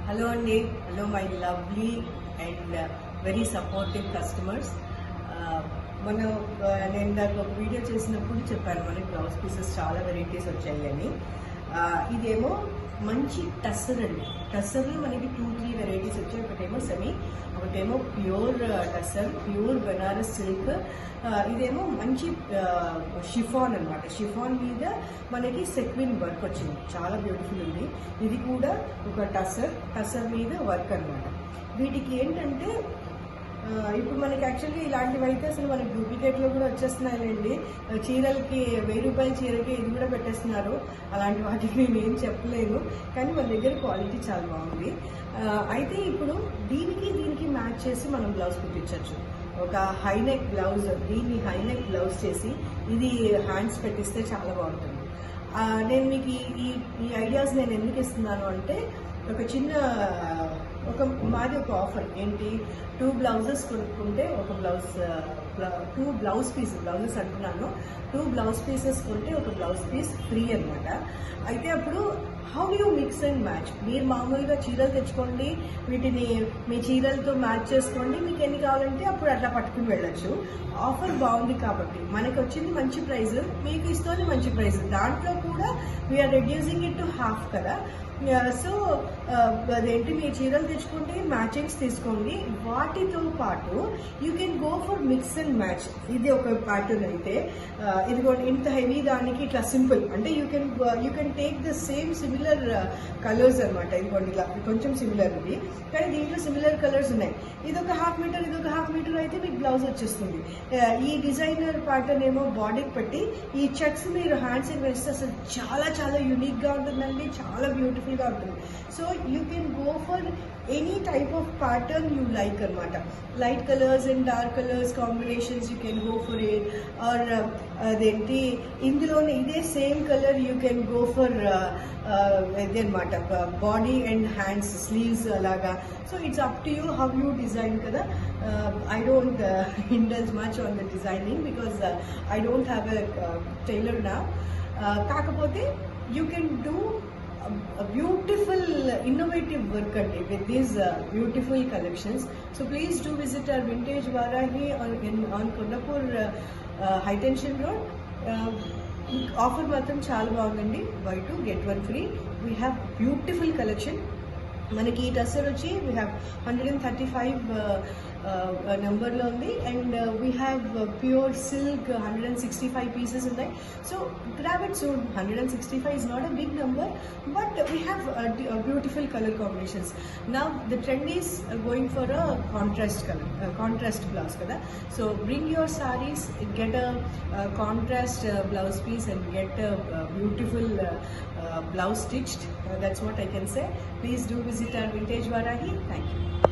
Hello Andy, hello my lovely and very supportive customers. మనం నేను ఇందాక ఒక వీడియో చేసినప్పుడు చెప్పాను మనకి బ్లౌజ్ పీసెస్ చాలా వెరైటీస్ వచ్చాయి అని. ఇదేమో మంచి టస్సర్ అండి. టస్సర్లో మనకి 2-3 వెరైటీస్ వచ్చాయి. ఒకటేమో సెమీ, ఒకటేమో pure tussar, pure Banaras silk. ఇదేమో మంచి షిఫాన్ అనమాట. షిఫాన్ మీద మనకి సెక్విన్ వర్క్ వచ్చింది, చాలా బ్యూటిఫుల్ ఉంది. ఇది కూడా ఒక టస్సర్ మీద వర్క్ అనమాట. వీటికి ఏంటంటే ఇప్పుడు మనకి యాక్చువల్గా ఇలాంటివి అయితే అసలు మనకి డూప్లికేట్లో కూడా వచ్చేస్తున్నాయండి. చీరలకి 1000 రూపాయల చీరకి ఇది కూడా పెట్టేస్తున్నారు. అలాంటి వాటికి నేను ఏం చెప్పలేను, కానీ మన దగ్గర క్వాలిటీ చాలా బాగుంది. అయితే ఇప్పుడు దీనికి మ్యాచ్ చేసి మనం బ్లౌజ్ కుట్టించవచ్చు. ఒక హైనెక్ బ్లౌజ్, దీన్ని హైనెక్ బ్లౌజ్ చేసి ఇది హ్యాండ్స్ పెట్టిస్తే చాలా బాగుంటుంది. నేను మీకు ఈ ఐడియాస్ నేను ఎందుకు ఇస్తున్నాను అంటే, మాది ఒక ఆఫర్ ఏంటి, 2 బ్లౌజెస్ కొనుక్కుంటే ఒక బ్లౌజెస్ అంటున్నాను, 2 బ్లౌజ్ పీసెస్ కొంటే ఒక బ్లౌజ్ పీస్ ఫ్రీ అనమాట. అయితే అప్పుడు how you mix and match. మీరు మామూలుగా చీరలు తెచ్చుకోండి, వీటిని మీ చీరలతో మ్యాచ్ చేసుకోండి, మీకు ఎన్ని కావాలంటే అప్పుడు అట్లా పట్టుకుని వెళ్ళచ్చు. ఆఫర్ బాగుంది కాబట్టి మనకి వచ్చింది మంచి ప్రైస్, మీకు ఇస్తుంది మంచి ప్రైస్. దాంట్లో కూడా we're reducing it to half కదా. సో అదేంటి, మీ చీరలు తెచ్చుకుంటే మ్యాచింగ్స్ తీసుకోండి. వాటితో పాటు you can go for mix and match. ఇది ఒక ప్యాటర్న్ అయితే, ఇదిగోండి ఇంత హెవీ దానికి ఇట్లా సింపుల్ అంటే you can take the same similar colours అనమాట. ఇదిగోండి ఇలా కొంచెం సిమిలర్ ఉంది, కానీ దీంట్లో సిమిలర్ కలర్స్ ఉన్నాయి. ఇదొక 1/2 మీటర్, ఇదొక 1/2 మీటర్ అయితే మీకు బ్లౌజ్ వచ్చేస్తుంది. ఈ డిజైనర్ ప్యాటర్న్ ఏమో బాడీకి పెట్టి ఈ చెక్స్ మీరు హ్యాండ్స్కి వేస్తే అసలు చాలా చాలా యూనిక్గా ఉంటుందండి, చాలా బ్యూటిఫుల్గా ఉంటుంది. So you can go for any type of pattern you like అనమాట. Light colours and dark colours combinations you can go for it. Or అదేంటి, ఇందులోనే ఇదే same colour you can go for ఇది అనమాట, బాడీ అండ్ హ్యాండ్స్ స్లీవ్స్ అలాగా. So it's up to you how you design కదా. I don't indulge much on the designing because I don't have a tailor నా. కాకపోతే you can do beautiful innovative work with these beautiful collections. So please do visit our Vintage Varahi on Kondapur High Tension Road. Offer matram chaala baagundandi, buy 2 get 1 free. We have beautiful collection. మనకి ఈ టస్సర్ వచ్చి we have 135 నెంబర్లో ఉంది. And we have pure silk 165 pieces ఉన్నాయి. So grab it soon. 165 is not a big number, but we have beautiful color combinations. Now the trend is going for a contrast color, contrast blouse kada. So bring your sarees, get a contrast blouse piece and get a beautiful blouse stitched. That's what I can say. Please do visit our Vintage Varahi. Thank you.